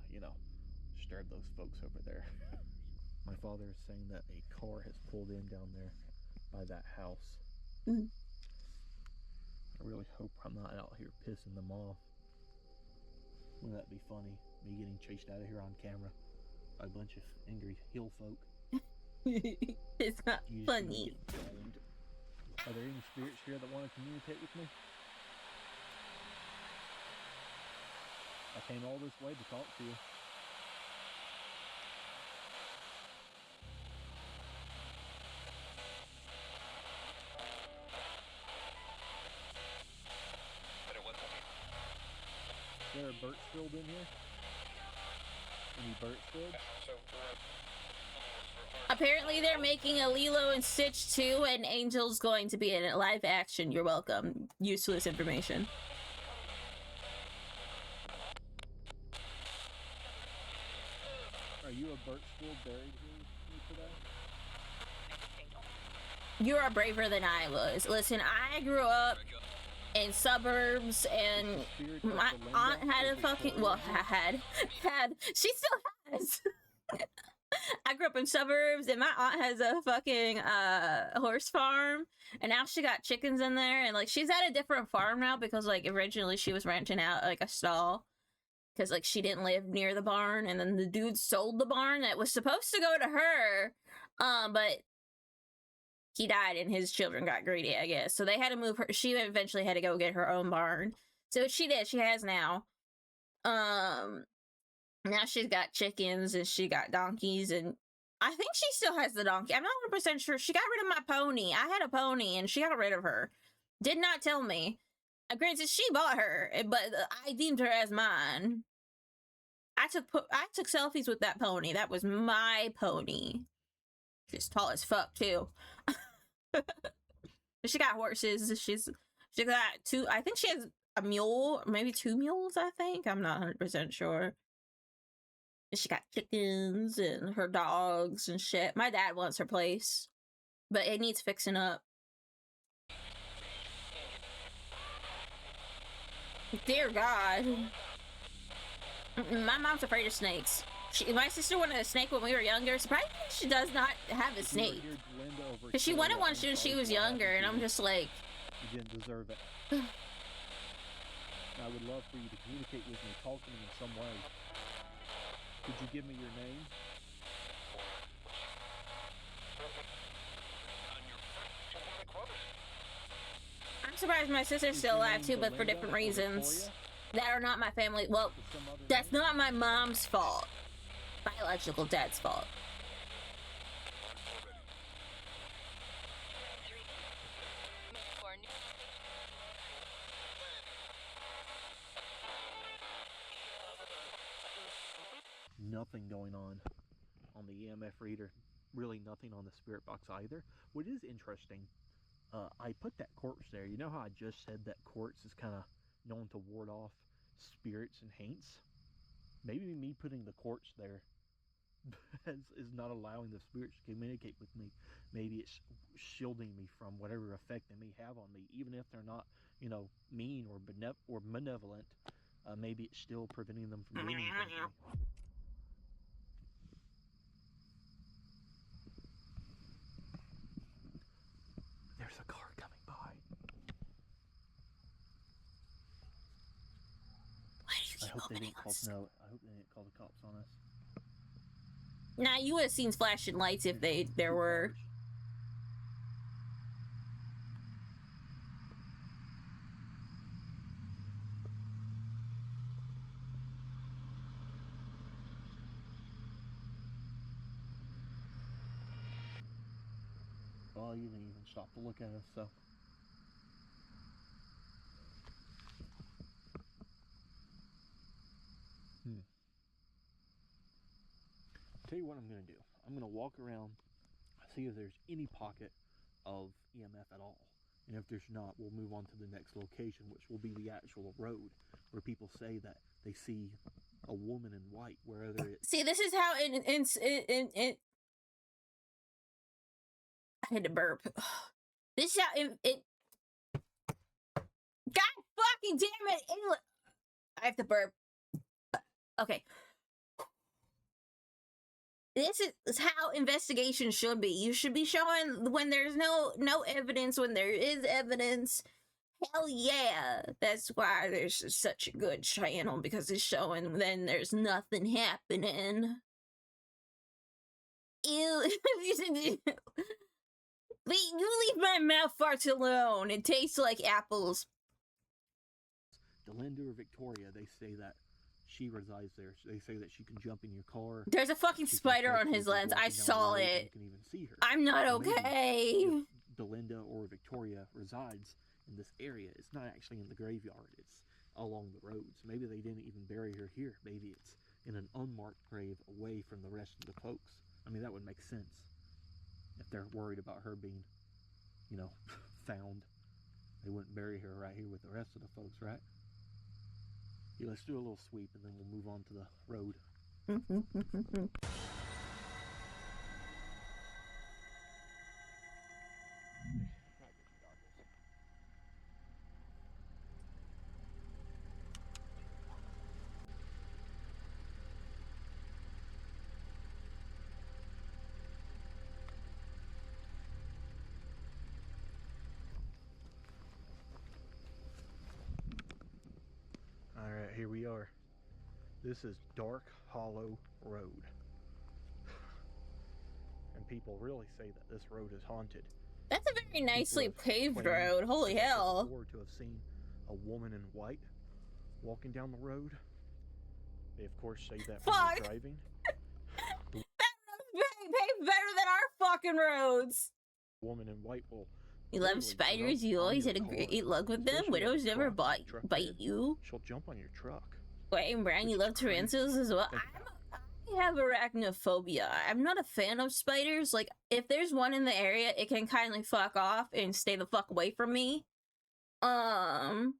disturb those folks over there. My father is saying that a car has pulled in down there by that house. Mm. I really hope I'm not out here pissing them off. Wouldn't that be funny? Me getting chased out of here on camera by a bunch of angry hill folk. It's not funny. Are there any spirits here that want to communicate with me? I came all this way to talk to you. Is there a Birchfield in here? Any Birchfield? Apparently they're making a Lilo and Stitch 2 and Angel's going to be in it live action. You're welcome. Useless information. Are you a Birchfield buried here today? You are braver than I was. Listen, I grew up in suburbs, and my aunt had a fucking, well, had, she still has. I grew up in suburbs, and my aunt has a fucking horse farm, and now she got chickens in there, and like she's at a different farm now because like originally she was renting out like a stall because like she didn't live near the barn, and then the dude sold the barn that was supposed to go to her, but he died and his children got greedy, I guess. So they had to move her. She eventually had to go get her own barn. So she did. She has now. Now she's got chickens and she got donkeys, and I think she still has the donkey. I'm not 100% sure. She got rid of my pony. I had a pony and she got rid of her. Did not tell me. Granted, she bought her, but I deemed her as mine. I took selfies with that pony. That was my pony. She's tall as fuck too. She got horses. She got two. I think she has a mule, maybe 2 mules. I think I'm not 100% sure. She got chickens and her dogs and shit. My dad wants her place, but it needs fixing up. Dear God. My mom's afraid of snakes. My sister wanted a snake when we were younger. Surprisingly, she does not have a snake. Because she wanted one when she was younger, and I'm just like... You didn't deserve it. I would love for you to communicate with me, talk to me in some way. Could you give me your name? I'm surprised my sister's still alive too, but for different reasons. That are not my family. Well, that's not my mom's fault. Biological dad's fault. Nothing going on the EMF reader. Really nothing on the spirit box either. What is interesting, I put that quartz there. You know how I just said that quartz is kind of known to ward off spirits and haints? Maybe me putting the quartz there is not allowing the spirits to communicate with me. Maybe it's shielding me from whatever effect they may have on me, even if they're not, you know, mean or benevolent. Maybe it's still preventing them from doing anything to me. There's a car coming by. Why do you keep I hope they opening didn't call. us? No, I hope they didn't call the cops on us. Nah, you would have seen flashing lights if there were. Well, you didn't even stop to look at us, so. Tell you what I'm gonna do. I'm gonna walk around, see if there's any pocket of EMF at all. And if there's not, we'll move on to the next location, which will be the actual road, where people say that they see a woman in white, wherever it's... See, this is how it I had to burp. This is how it God fucking damn it! I have to burp. Okay. This is how investigation should be. You should be showing when there's no evidence, when there is evidence. Hell yeah. That's why there's such a good channel, because it's showing when there's nothing happening. Ew. You leave my mouth farts alone. It tastes like apples. Delinda or Victoria, they say that she resides there. So they say that she can jump in your car. There's a fucking spider on his lens. I saw it. You can even see her. I'm not okay. If Delinda or Victoria resides in this area, it's not actually in the graveyard. It's along the roads. Maybe they didn't even bury her here. Maybe it's in an unmarked grave away from the rest of the folks. I mean, that would make sense. If they're worried about her being, you know, found, they wouldn't bury her right here with the rest of the folks, right? Yeah, let's do a little sweep and then we'll move on to the road. Alright, here we are. This is Dark Hollow Road. And people really say that this road is haunted. That's a very nicely People have paved claimed road. Holy hell. before to have seen a woman in white walking down the road. They of course say that when Fuck. you're driving. That road's paved better than our fucking roads. The woman in white will. You love literally spiders? jump You on always your had a car, great luck with them? especially if Widows it's never crossed the truck bite bed. you? She'll jump on your truck. Wait, and Brian, you Which is love crazy. tarantulas as well? Think I have arachnophobia. I'm not a fan of spiders. Like, if there's one in the area, it can kindly fuck off and stay the fuck away from me. And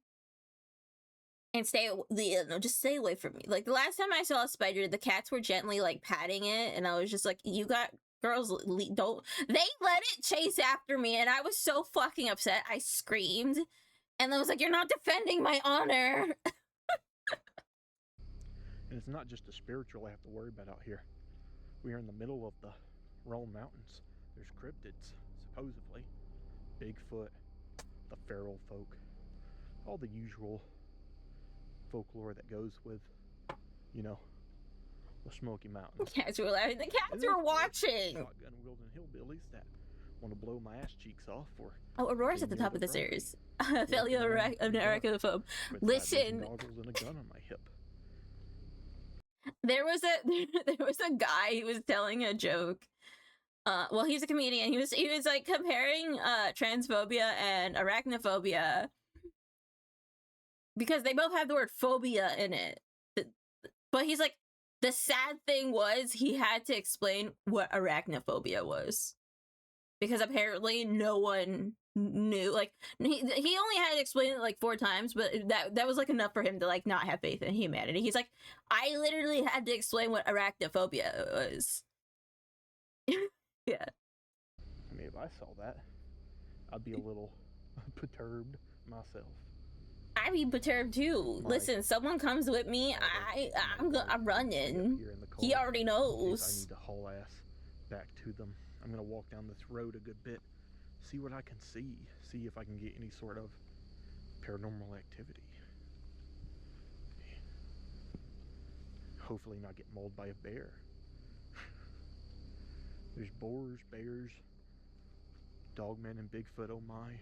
just stay away from me. Like, the last time I saw a spider, the cats were gently, like, patting it, and I was just like, you got... Girls, don't... They let it chase after me, and I was so fucking upset. I screamed. And I was like, you're not defending my honor! And it's not just the spiritual I have to worry about out here. We are in the middle of the Rome Mountains. There's cryptids, supposedly. Bigfoot, the feral folk, all the usual folklore that goes with, you know, the Smoky Mountains. The cats were laughing. The cats And were then watching! shotgun wielding hillbillies that want to blow my ass cheeks off for Oh, Aurora's at the being top of the near the stairs. Felio around in the dark arachnophobe. with Listen. goggles and a gun on my hip. There was a guy who was telling a joke. Well, he's a comedian. He was like comparing transphobia and arachnophobia because they both have the word phobia in it. But he's like, the sad thing was he had to explain what arachnophobia was because apparently no one knew. Like he only had to explain it like 4 times, but that was like enough for him to like not have faith in humanity. He's like, I literally had to explain what arachnophobia was. Yeah. I mean, if I saw that, I'd be a little perturbed myself. I'd be perturbed too. Like, Listen, someone comes with me, I'm running. He already I knows. need to haul ass back to them. I'm gonna walk down this road a good bit, see what I can see if I can get any sort of paranormal activity. Hopefully not get mauled by a bear. There's boars, bears, dogmen, and Bigfoot, oh my.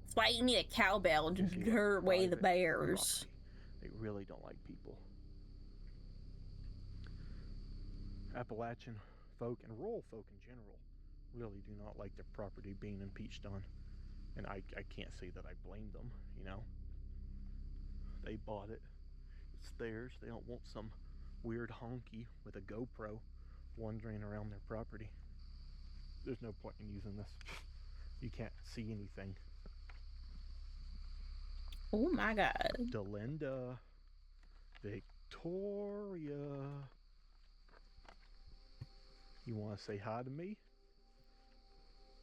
That's why you need a cowbell to Just need deter away the private bears. property. They really don't like people. Appalachian folk and rural folk in general really do not like their property being impeached on. And I can't say that I blame them, you know. They bought it. It's theirs. They don't want some weird honky with a GoPro wandering around their property. There's no point in using this. You can't see anything. Oh my god. Delinda, Victoria, you want to say hi to me?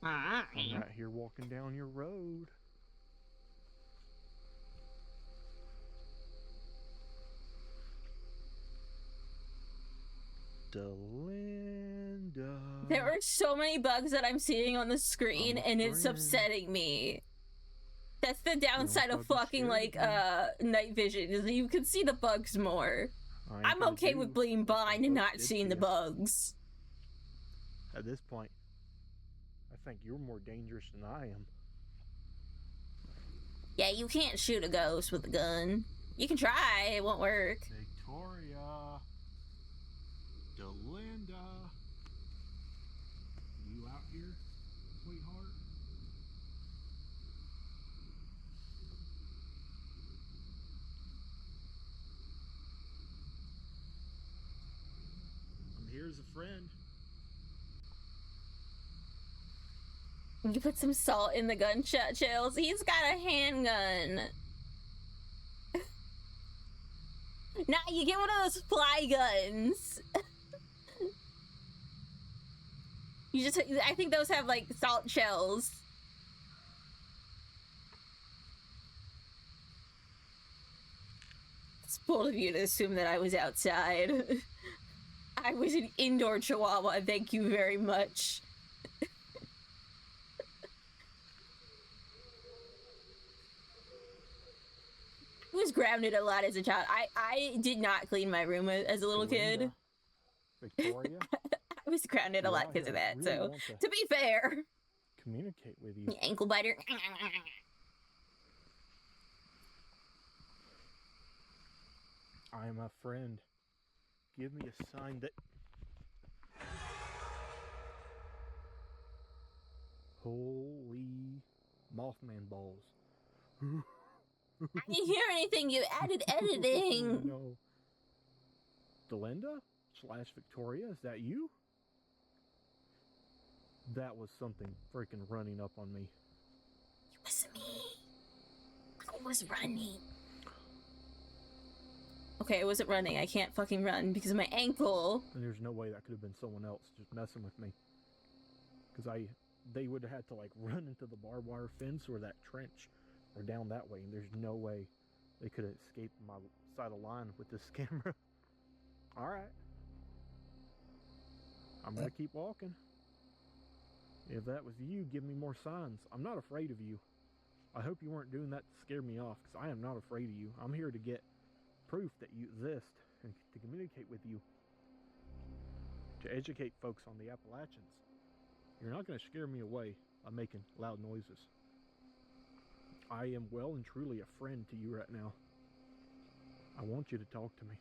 I'm out here walking down your road. Delinda. There are so many bugs that I'm seeing on the screen, I'm a and it's friend. upsetting me. That's the downside of probably fucking scared like of night vision is that you can see the bugs more. I ain't I'm gonna okay do with being what blind and folks not did seeing to the ya. bugs. At this point, I think you're more dangerous than I am. Yeah, you can't shoot a ghost with a gun. You can try, it won't work. Victoria, Delinda, you out here, sweetheart? I'm here as a friend. You put some salt in the gunshot shells. He's got a handgun. Nah, you get one of those fly guns. I think those have like salt shells. It's bold of you to assume that I was outside. I was an indoor chihuahua, thank you very much. I was grounded a lot as a child. I did not clean my room as a little kid. Victoria, I was grounded a lot because of that, really so want to be fair. communicate with you. Ankle biter. I am a friend. Give me a sign that. Holy Mothman balls. I didn't hear anything. You added editing. No. Delinda / Victoria, is that you? That was something freaking running up on me. It was me. I was running. Okay, I wasn't running. I can't fucking run because of my ankle. And there's no way that could have been someone else just messing with me. Because they would have had to like run into the barbed wire fence or that trench or down that way. And there's no way they could have escaped my side of line with this camera. Alright. I'm gonna keep walking. If that was you, give me more signs. I'm not afraid of you. I hope you weren't doing that to scare me off, because I am not afraid of you. I'm here to get proof that you exist and to communicate with you. To educate folks on the Appalachians. You're not going to scare me away by making loud noises. I am well and truly a friend to you right now. I want you to talk to me.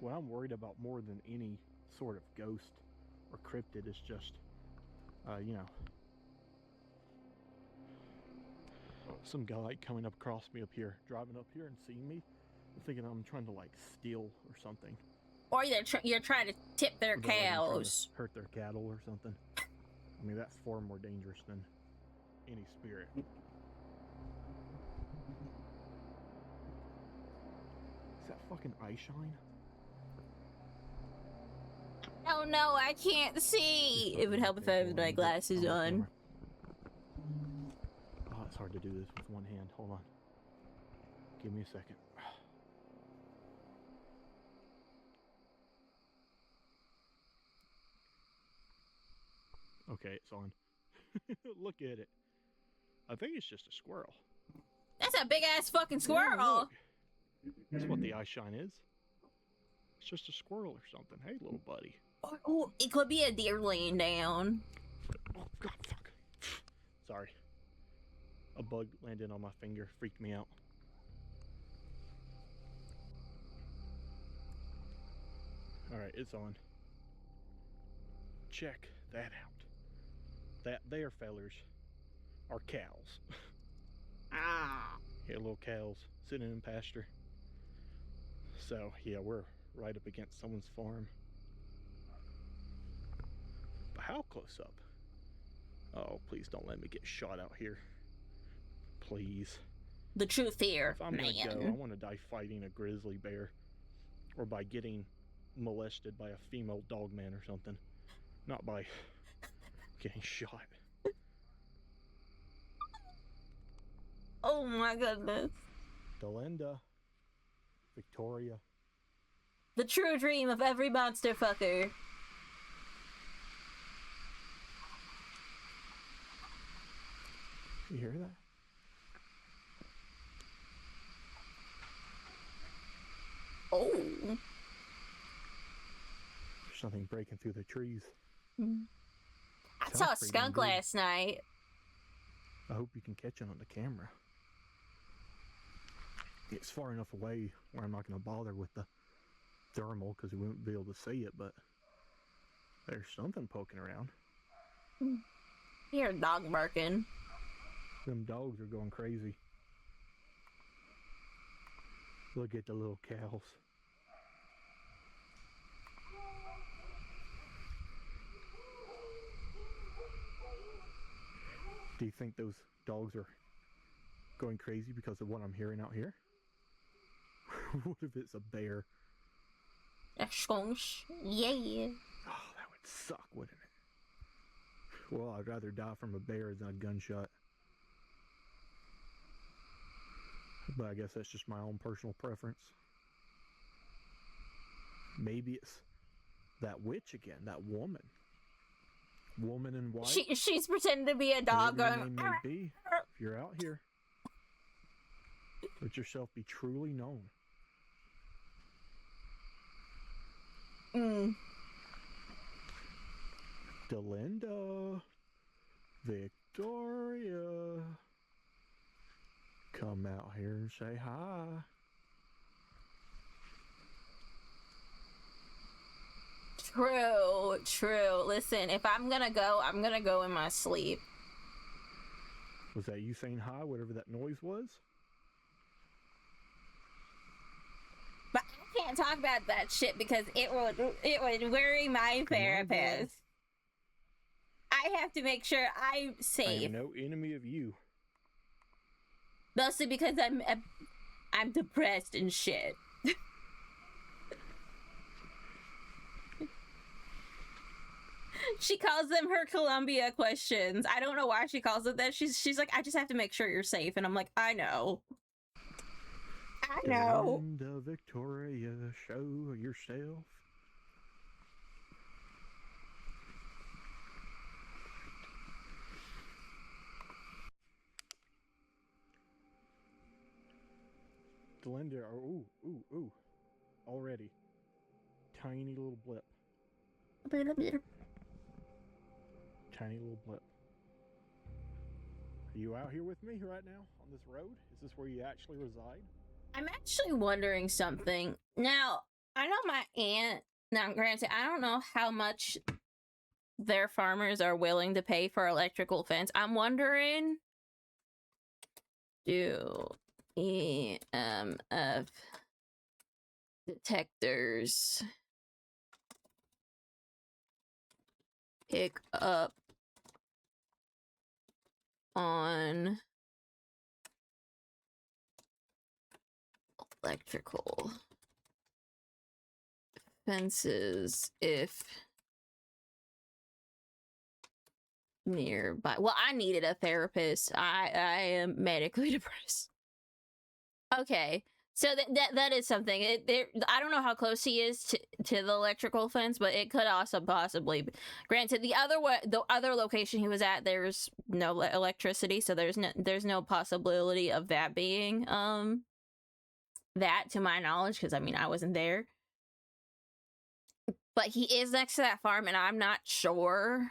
What I'm worried about more than any sort of ghost or cryptid is just, you know, some guy coming up across me up here, driving up here and seeing me, and thinking I'm trying to like steal or something. Or you're trying to tip their Or that, like, I'm trying to cows. hurt their cattle or something. I mean, that's far more dangerous than any spirit. Is that fucking eye shine? Oh no, I can't see. It would help if I had my glasses on. Oh, it's hard to do this with one hand. Hold on. Give me a second. Okay, it's on. Look at it. I think it's just a squirrel. That's a big ass fucking Yeah, squirrel. look. That's what the eye shine is. It's just a squirrel or something. Hey, little buddy. Oh, it could be a deer laying down. Oh, God, fuck. Sorry. A bug landed on my finger. Freaked me out. Alright, it's on. Check that out. That there, fellers, are cows. Ah. Yeah, little cows sitting in pasture. So, yeah, we're right up against someone's farm. But how close up? Oh, please don't let me get shot out here. Please. The true fear, If I'm man. gonna go, I want to die fighting a grizzly bear. Or by getting molested by a female dog man or something. Not by getting shot. Oh my goodness. Delinda. Victoria. The true dream of every monster fucker. You hear that? Oh. There's something breaking through the trees. I Sounds saw a pretty skunk damn big. last night. I hope you can catch it on the camera. It's far enough away where I'm not going to bother with the thermal because we won't be able to see it, but there's something poking around. You hear a dog barking. Them dogs are going crazy. Look at the little cows. Do you think those dogs are going crazy because of what I'm hearing out here? What if it's a bear? A skunks. Yeah. Oh, that would suck, wouldn't it? Well, I'd rather die from a bear than a gunshot. But I guess that's just my own personal preference. Maybe it's that witch again, that woman. Woman in white. She's pretending to be a dog Whatever going. your name may be, if you're out here, let yourself be truly known. Delinda, Victoria, come out here and say hi. True. Listen, if I'm gonna go in my sleep. Was that you saying hi, whatever that noise was? But I can't talk about that shit because it would worry my therapist. I have to make sure I'm I safe. am no enemy of you. Mostly because I'm depressed and shit. She calls them her Columbia questions. I don't know why she calls it that. She's like, I just have to make sure you're safe. And I'm like, I know. Delinda, Victoria, show yourself. Delinda, ooh. Already. Tiny little blip. Tiny little blip. Are you out here with me right now on this road? Is this where you actually reside? I'm actually wondering something. Now, I know my aunt, now granted, I don't know how much their farmers are willing to pay for electrical fence. I'm wondering, do EMF detectors pick up on electrical fences if nearby? Well, I needed a therapist. I am medically depressed. Okay, so that is something. I don't know how close he is to the electrical fence, but it could also possibly be. Granted, the other location he was at, there's no electricity, so there's no possibility of that being that, to my knowledge, because I mean I wasn't there. But he is next to that farm, and I'm not sure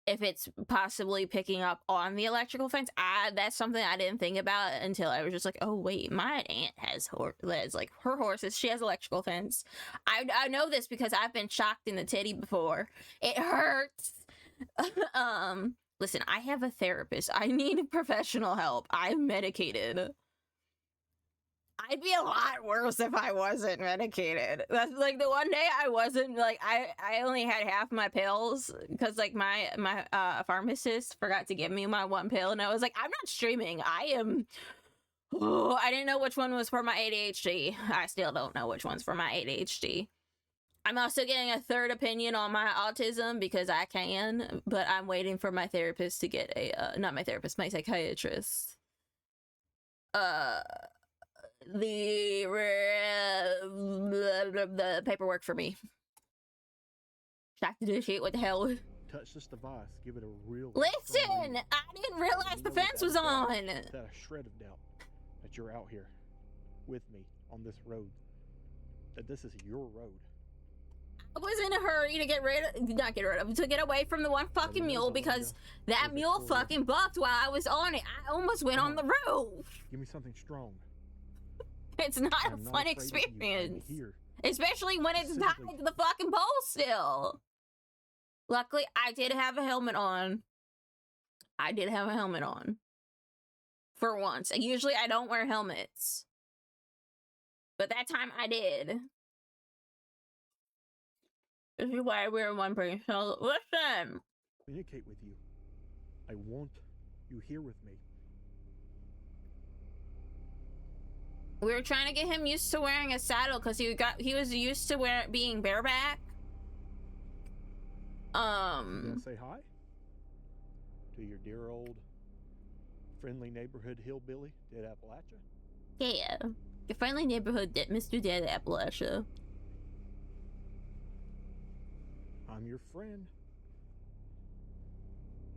if it's possibly picking up on the electrical fence. That's something I didn't think about until I was just like, oh wait, my aunt has like her horses. She has electrical fence. I know this because I've been shocked in the titty before. It hurts. Listen, I have a therapist. I need professional help. I'm medicated. I'd be a lot worse if I wasn't medicated. That's like the one day I wasn't, like, I only had half my pills because like my pharmacist forgot to give me my one pill, and I was like, I'm not streaming. I didn't know which one was for my ADHD. I still don't know which one's for my ADHD. I'm also getting a third opinion on my autism because I can, but I'm waiting for my therapist to get not my therapist, my psychiatrist. The paperwork for me. Have to do shit. What the hell? Touch this device. Give it a real. Listen, I didn't realize the fence was on. Without a shred of doubt that you're out here with me on this road. That this is your road. I was in a hurry to to get away from the one fucking mule because that mule fucking bucked while I was on it. I almost went on the roof. Give me something strong. It's not a fun experience. Especially when it's tied to the fucking pole still. Luckily, I did have a helmet on. For once. Usually I don't wear helmets. But that time I did. This is why I wear one person. So listen. Communicate with you. I want you here with me. We were trying to get him used to wearing a saddle because he was used to being bareback. You gonna say hi to your dear old friendly neighborhood hillbilly, Dead Appalachia? Yeah, your friendly neighborhood, Mr. Dead Appalachia. I'm your friend.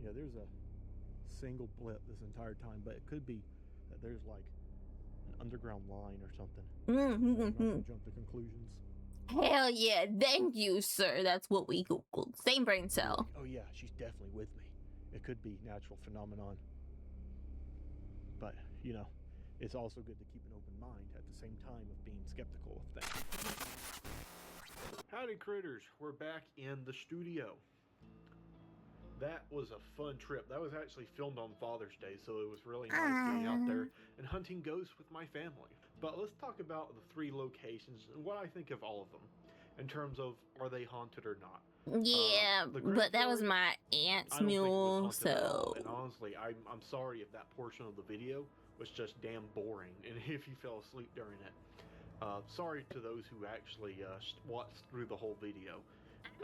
Yeah, there's a single blip this entire time, but it could be that there's like an underground line or something. I'm not gonna jump to conclusions. Hell yeah, thank you, sir. That's what we googled. Same brain cell. Oh yeah, she's definitely with me. It could be natural phenomenon. But, you know, it's also good to keep an open mind at the same time of being skeptical of things. Howdy critters, we're back in the studio. That was a fun trip. That was actually filmed on Father's Day, so it was really nice getting out there and hunting ghosts with my family. But let's talk about the 3 locations and what I think of all of them in terms of are they haunted or not. Yeah, but that was my aunt's mule, so. And honestly, I'm sorry if that portion of the video was just damn boring and if you fell asleep during it. Sorry to those who actually watched through the whole video.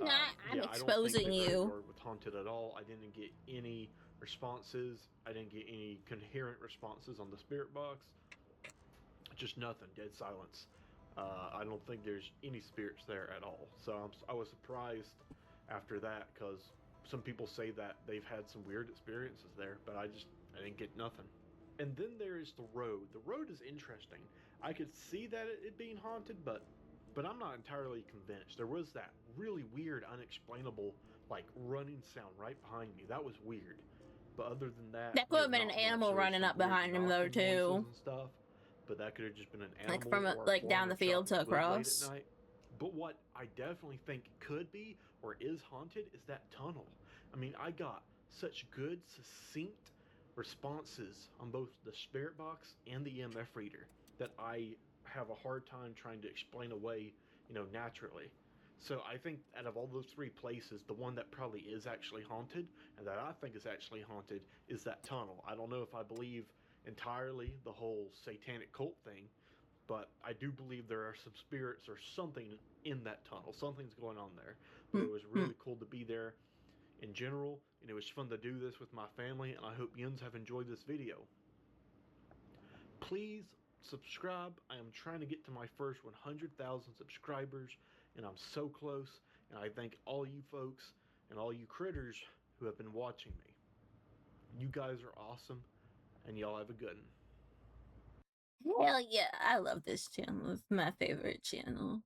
I'm exposing you. With haunted at all. I didn't get any responses. I didn't get any coherent responses on the spirit box. Just nothing. Dead silence. I don't think there's any spirits there at all. So I was surprised after that because some people say that they've had some weird experiences there, but I didn't get nothing. And then there is the road. The road is interesting. I could see that it being haunted, but I'm not entirely convinced. There was that really weird, unexplainable, like running sound right behind me. That was weird. But other than that, that could have been an animal running up behind him though too. And stuff. But that could have just been an animal, like from like down the field to across. Late at night. But what I definitely think could be or is haunted is that tunnel. I mean, I got such good, succinct responses on both the spirit box and the EMF reader that I have a hard time trying to explain away, naturally. So I think out of all those 3 places, the one that probably is actually haunted and that I think is actually haunted is that tunnel. I don't know if I believe entirely the whole satanic cult thing, but I do believe there are some spirits or something in that tunnel. Something's going on there. But it was really cool to be there in general, and it was fun to do this with my family, and I hope yins have enjoyed this video. Please subscribe. I am trying to get to my first 100,000 subscribers, and I'm so close, and I thank all you folks and all you critters who have been watching me. You guys are awesome, and y'all have a good one. Hell yeah, I love this channel. It's my favorite channel.